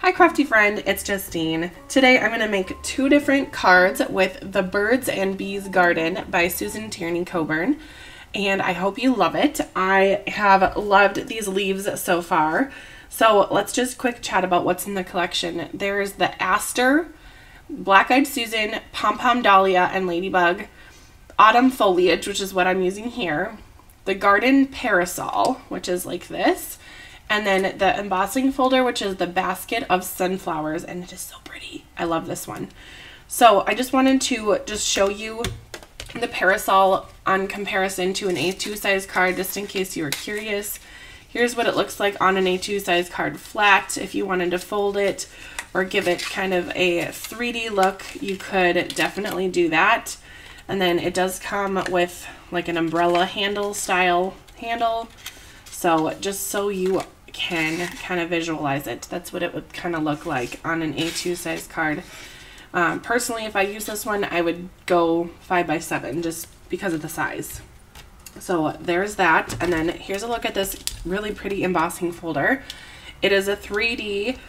Hi Crafty friend, it's Justine. Today I'm going to make two different cards with the Birds and Bees Garden by Susan Tierney-Cockburn, and I hope you love it. I have loved these leaves so far. So let's just quick chat about what's in the collection. There's the Aster, Black-Eyed Susan, Pom-Pom Dahlia, and Ladybug, Autumn Foliage, which is what I'm using here, the Garden Parasol, which is like this, and then the embossing folder, which is the Basket of Sunflowers, and it is so pretty. I love this one. So I just wanted to just show you the parasol on comparison to an A2 size card, just in case you were curious. Here's what it looks like on an A2 size card flat. If you wanted to fold it or give it kind of a 3D look, you could definitely do that. And then it does come with like an umbrella handle style handle. So just so you can kind of visualize it, that's what it would kind of look like on an A2 size card. Personally, if I use this one, I would go 5x7 just because of the size. So there's that. And then here's a look at this really pretty embossing folder. It is a 3D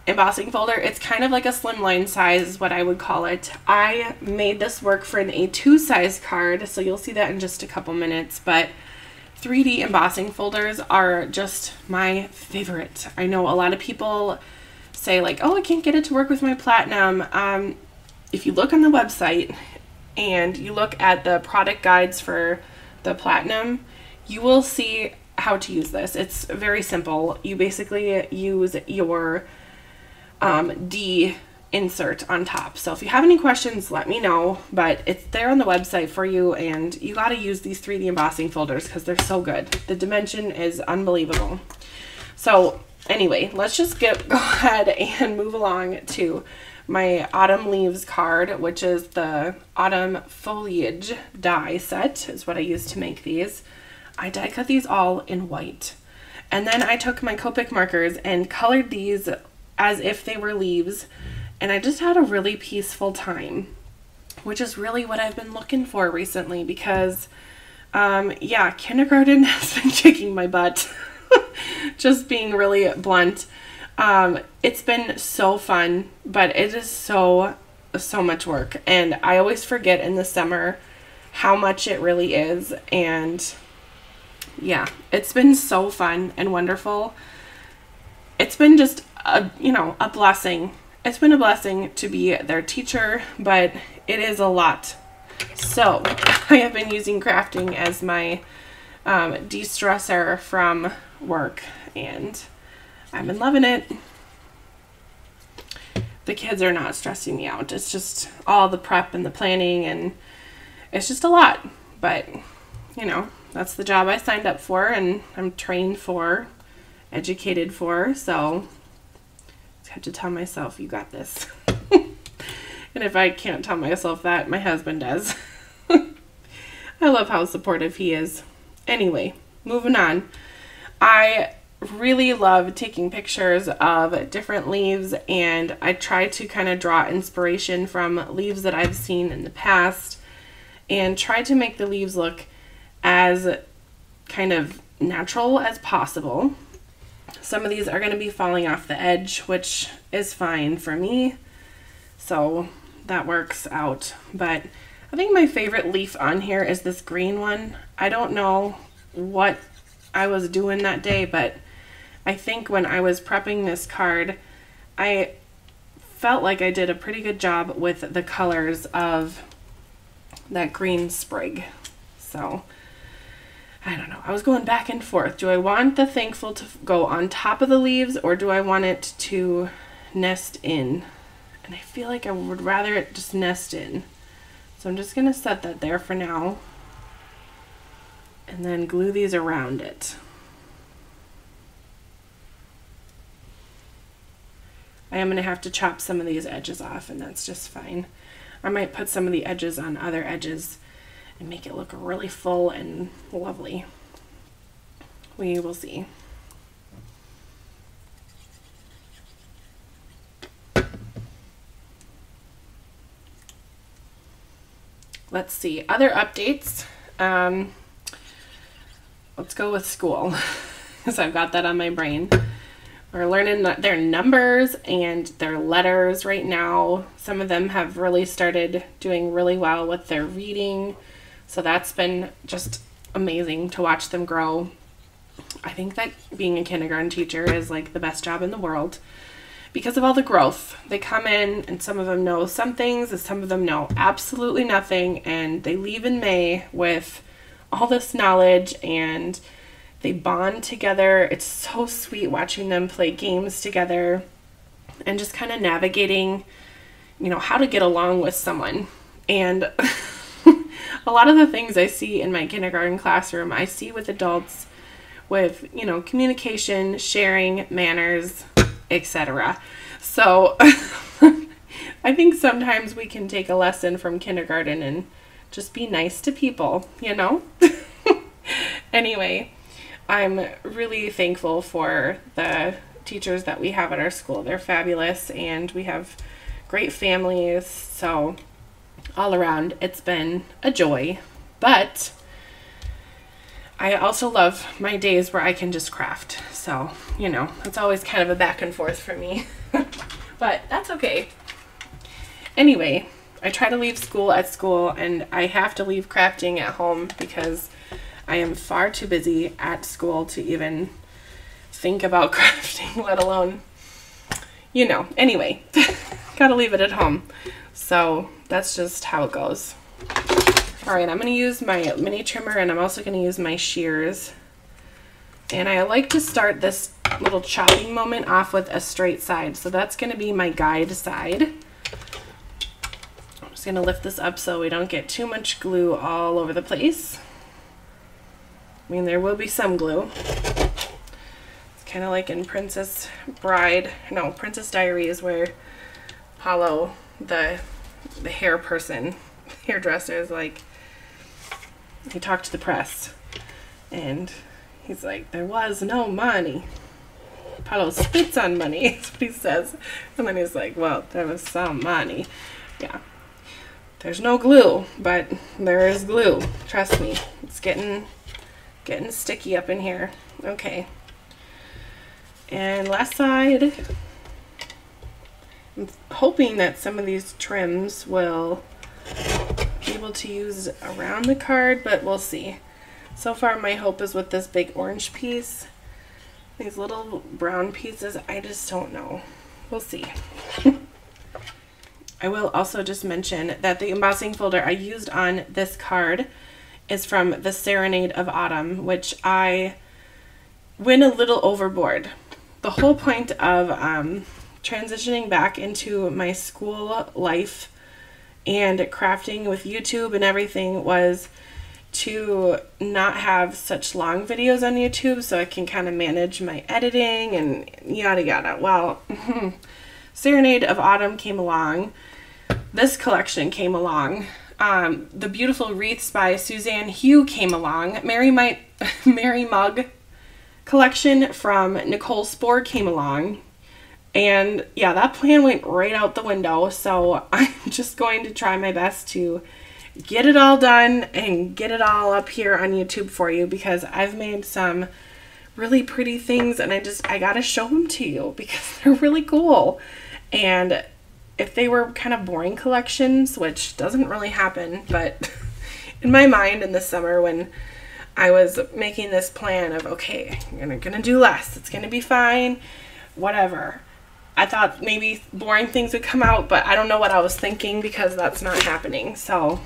embossing folder. It's kind of like a slimline size is what I would call it. I made this work for an A2 size card, so you'll see that in just a couple minutes, but 3D embossing folders are just my favorite. I know a lot of people say like, oh, I can't get it to work with my Platinum. If you look on the website and you look at the product guides for the Platinum, you will see how to use this. It's very simple. You basically use your D insert on top. So if you have any questions, let me know, but it's there on the website for you, and you got to use these 3D embossing folders because they're so good. The dimension is unbelievable. So anyway, let's just go ahead and move along to my autumn leaves card, which is the autumn foliage die set is what I used to make these. I die cut these all in white, and then I took my Copic markers and colored these as if they were leaves, and I just had a really peaceful time, which is really what I've been looking for recently because yeah, kindergarten has been kicking my butt. Just being really blunt. It's been so fun, but it is so much work, and I always forget in the summer how much it really is. And yeah, it's been so fun and wonderful. It's been just a blessing. It's been a blessing to be their teacher, but it is a lot. So I have been using crafting as my de-stressor from work, and I've been loving it. The kids are not stressing me out. It's just all the prep and the planning, and it's just a lot, but you know, that's the job I signed up for and I'm trained for, educated for, so I have to tell myself, you got this. And if I can't tell myself that, my husband does. I love how supportive he is. Anyway, moving on. I really love taking pictures of different leaves, and I try to kind of draw inspiration from leaves that I've seen in the past and try to make the leaves look as kind of natural as possible. Some of these are going to be falling off the edge, which is fine for me, so that works out. But I think my favorite leaf on here is this green one. I don't know what I was doing that day, but I think when I was prepping this card, I felt like I did a pretty good job with the colors of that green sprig. So I don't know. I was going back and forth. Do I want the thankful to go on top of the leaves, or do I want it to nest in? And I feel like I would rather it just nest in. So I'm just going to set that there for now, and then glue these around it. I am going to have to chop some of these edges off, and that's just fine. I might put some of the edges on other edges and make it look really full and lovely. We will see. Let's see, other updates. Let's go with school, because I've got that on my brain. are learning their numbers and their letters right now. Some of them have really started doing really well with their reading. So that's been just amazing to watch them grow. I think that being a kindergarten teacher is like the best job in the world because of all the growth. They come in and some of them know some things and some of them know absolutely nothing, and they leave in May with all this knowledge and they bond together. It's so sweet watching them play games together and just kind of navigating, you know, how to get along with someone. And a lot of the things I see in my kindergarten classroom, I see with adults with, you know, communication, sharing, manners, etc. So I think sometimes we can take a lesson from kindergarten and just be nice to people, you know? Anyway, I'm really thankful for the teachers that we have at our school. They're fabulous and we have great families. So all around, it's been a joy. But I also love my days where I can just craft. So, you know, it's always kind of a back and forth for me. But that's okay. Anyway, I try to leave school at school and I have to leave crafting at home because I am far too busy at school to even think about crafting, let alone, you know, anyway, gotta leave it at home. So that's just how it goes. All right, I'm gonna use my mini trimmer and I'm also gonna use my shears. And I like to start this little chopping moment off with a straight side. So that's gonna be my guide side. I'm just gonna lift this up so we don't get too much glue all over the place. I mean, there will be some glue. It's kind of like in Princess Diaries, where Paulo, the hairdresser, is like, he talked to the press, and he's like, there was no money. Paulo spits on money, is what he says. And then he's like, well, there was some money. Yeah. There's no glue, but there is glue. Trust me. It's getting sticky up in here. Okay. And last side. I'm hoping that some of these trims will be able to use around the card, but we'll see. So far my hope is with this big orange piece. These little brown pieces, I just don't know. We'll see. I will also just mention that the embossing folder I used on this card is from the Serenade of Autumn, which I went a little overboard. The whole point of transitioning back into my school life and crafting with YouTube and everything was to not have such long videos on YouTube so I can kind of manage my editing and yada yada. Well, Serenade of Autumn came along. This collection came along. The Beautiful Wreaths by Suzanne Hugh came along. Mary Mug collection from Nicole Spohr came along. And yeah, that plan went right out the window. So I'm just going to try my best to get it all done and get it all up here on YouTube for you, because I've made some really pretty things and I gotta show them to you because they're really cool. And if they were kind of boring collections, which doesn't really happen, but in my mind in the summer when I was making this plan of, okay, I'm gonna do less, it's gonna be fine, whatever, I thought maybe boring things would come out, but I don't know what I was thinking because that's not happening. So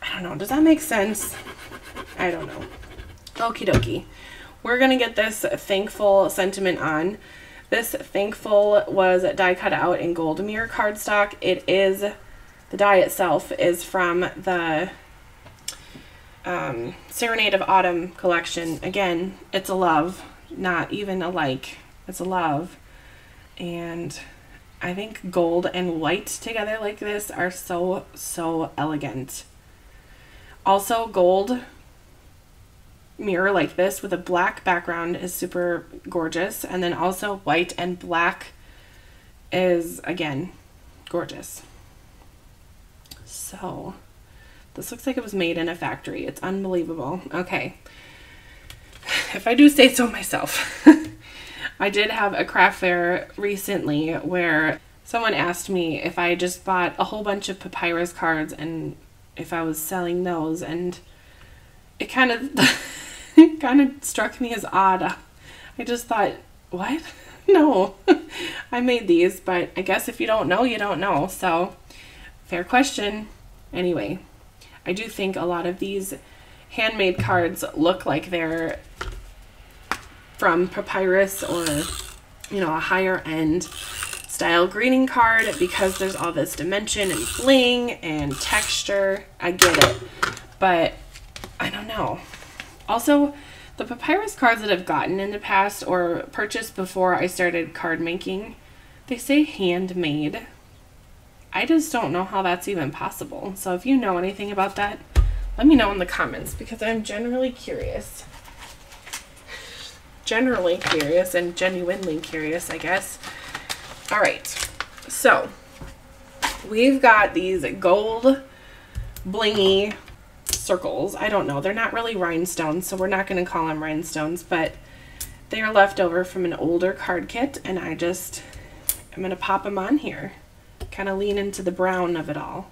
I don't know, does that make sense? I don't know. Okie dokie. We're gonna get this Thankful sentiment on. This Thankful was die cut out in gold mirror cardstock. It is, the die itself is from the Serenade of Autumn collection. Again, it's a love, not even a like. It's a love. And I think gold and white together like this are so, so elegant. Also, gold mirror like this with a black background is super gorgeous, and then also white and black is again gorgeous. So this looks like it was made in a factory. It's unbelievable. Okay, if I do say so myself. I did have a craft fair recently where someone asked me if I just bought a whole bunch of papyrus cards and if I was selling those, and it kind of it kind of struck me as odd. I just thought, what? No. I made these, but I guess if you don't know, you don't know. So, fair question. Anyway, I do think a lot of these handmade cards look like they're from papyrus or, you know, a higher end style greeting card because there's all this dimension and bling and texture. I get it, but I don't know. Also, the papyrus cards that I've gotten in the past or purchased before I started card making, they say handmade. I just don't know how that's even possible. So if you know anything about that, let me know in the comments because I'm generally curious. Generally curious and genuinely curious, I guess. All right, so we've got these gold blingy circles. I don't know, they're not really rhinestones, so we're not going to call them rhinestones, but they are left over from an older card kit, and I'm going to pop them on here. Kind of lean into the brown of it all.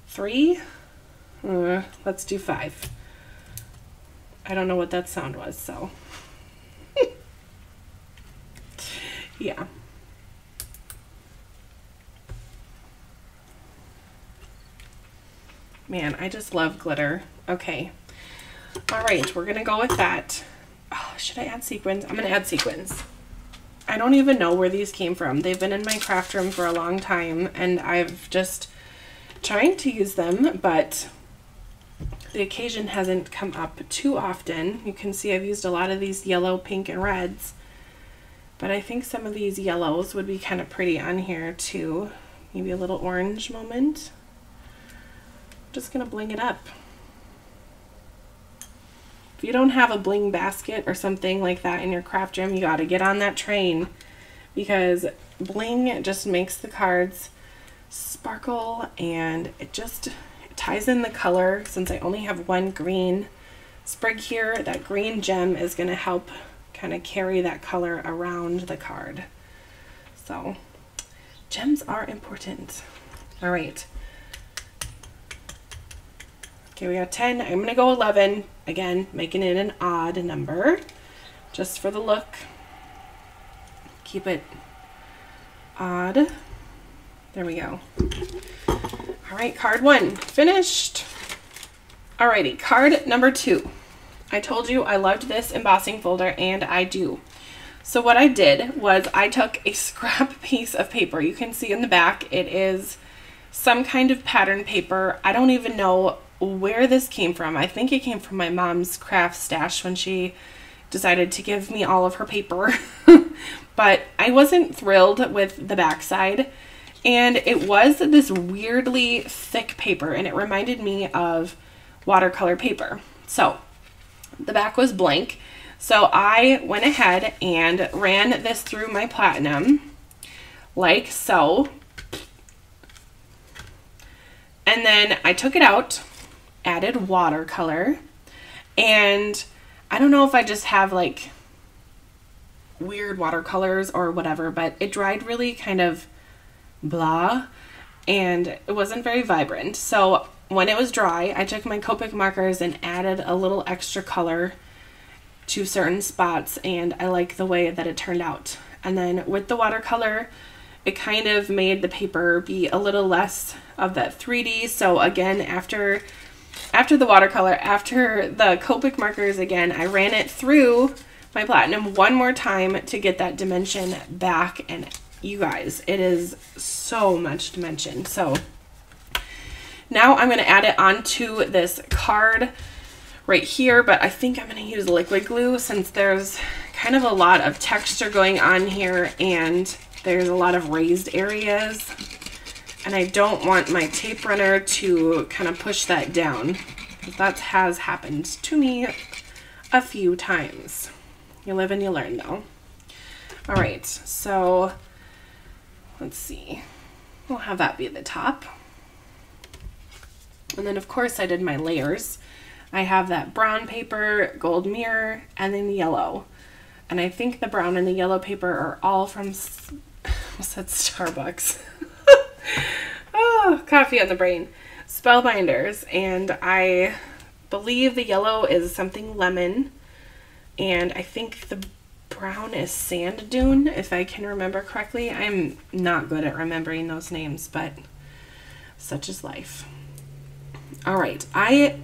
3? Let's do 5. I don't know what that sound was, so. Yeah. Man, I just love glitter. Okay. All right, we're going to go with that. Oh, should I add sequins? I'm going to add sequins. I don't even know where these came from. They've been in my craft room for a long time, and I've just trying to use them, but the occasion hasn't come up too often. You can see I've used a lot of these yellow, pink, and reds, but I think some of these yellows would be kind of pretty on here too. Maybe a little orange moment. Just gonna bling it up. If you don't have a bling basket or something like that in your craft room, you gotta get on that train because bling just makes the cards sparkle, and it ties in the color. Since I only have one green sprig here, that green gem is gonna help kind of carry that color around the card. So gems are important. All right. Okay, we got 10. I'm gonna go 11. Again, making it an odd number, just for the look. Keep it odd. There we go. All right, card 1, finished. Alrighty, card number 2. I told you I loved this embossing folder, and I do. So what I did was I took a scrap piece of paper. You can see in the back, it is some kind of pattern paper. I don't even know where this came from. I think it came from my mom's craft stash when she decided to give me all of her paper. But I wasn't thrilled with the backside, and it was this weirdly thick paper, and it reminded me of watercolor paper. So the back was blank, so I went ahead and ran this through my platinum like so, and then I took it out, added watercolor, and I don't know if I just have like weird watercolors or whatever, but it dried really kind of blah, and it wasn't very vibrant. So when it was dry, I took my Copic markers and added a little extra color to certain spots, and I like the way that it turned out. And then with the watercolor, it kind of made the paper be a little less of that 3D. So again, after the watercolor, after the Copic markers, again, I ran it through my platinum one more time to get that dimension back, and you guys, it is so much dimension. So now I'm going to add it onto this card right here, but I think I'm going to use liquid glue since there's kind of a lot of texture going on here and there's a lot of raised areas, and I don't want my tape runner to kind of push that down. That has happened to me a few times. You live and you learn though. All right, so let's see. We'll have that be the top. And then of course I did my layers. I have that brown paper, gold mirror, and then yellow. And I think the brown and the yellow paper are all from, I said Starbucks. Oh, coffee on the brain. Spellbinders. And I believe the yellow is something lemon. And I think the brown is sand dune, if I can remember correctly. I'm not good at remembering those names, but such is life. All right, I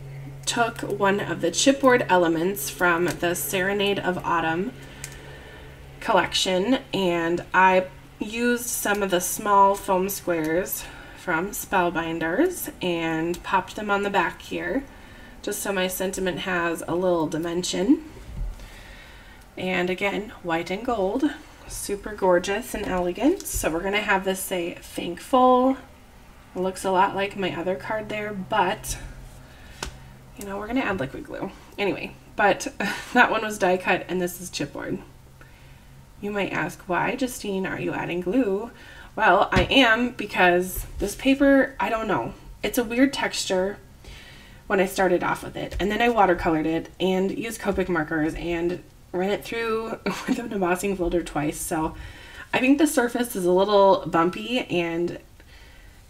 took one of the chipboard elements from the Serenade of Autumn collection, and I used some of the small foam squares from Spellbinders and popped them on the back here, just so my sentiment has a little dimension. And again, white and gold, super gorgeous and elegant. So we're gonna have this say thankful. It looks a lot like my other card there, but you know, we're gonna add liquid glue. Anyway, but that one was die cut and this is chipboard. You might ask, why, Justine, are you adding glue? Well, I am, because this paper, I don't know. It's a weird texture when I started off with it. And then I watercolored it and used Copic markers and ran it through with an embossing folder twice. So I think the surface is a little bumpy and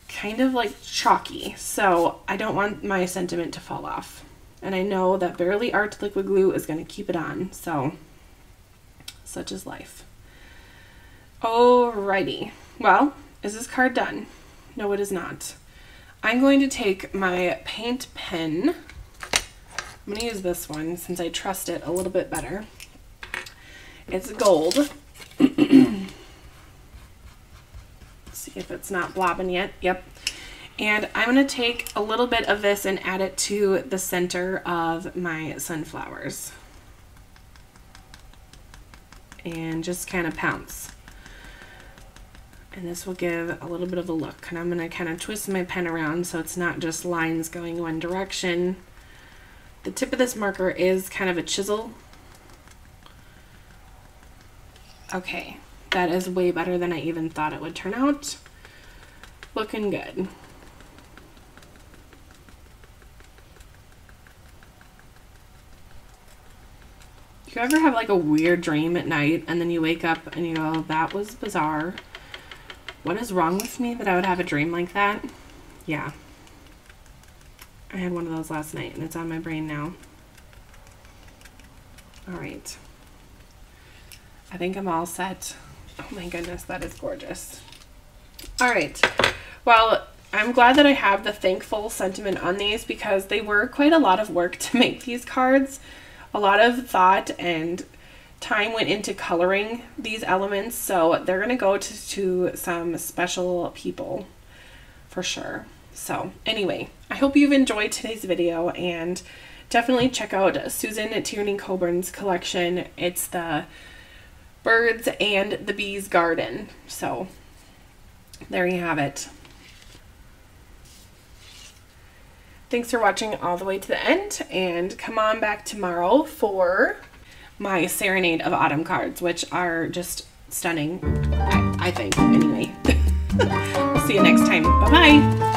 kind of like chalky. So I don't want my sentiment to fall off. And I know that Barely Art liquid glue is going to keep it on. So such is life. Alrighty. Well, is this card done? No, it is not. I'm going to take my paint pen. I'm going to use this one since I trust it a little bit better. It's gold. Let's see if it's not blobbing yet. Yep. And I'm going to take a little bit of this and add it to the center of my sunflowers. And just kind of pounce. And this will give a little bit of a look. And I'm going to kind of twist my pen around so it's not just lines going one direction. The tip of this marker is kind of a chisel. Okay, that is way better than I even thought it would turn out. Looking good. Do you ever have like a weird dream at night and then you wake up and you go, that was bizarre? What is wrong with me that I would have a dream like that? Yeah. I had one of those last night and it's on my brain now. All right. I think I'm all set. Oh my goodness, that is gorgeous. All right. Well, I'm glad that I have the thankful sentiment on these because they were quite a lot of work to make these cards. A lot of thought and time went into coloring these elements, so they're going to go to some special people for sure. So anyway, I hope you've enjoyed today's video and definitely check out Susan Tierney-Cockburn's collection. It's the Birds and the Bees Garden. So there you have it. Thanks for watching all the way to the end, and come on back tomorrow for my Serenade of Autumn cards, which are just stunning, I think, anyway. We'll see you next time. Bye-bye.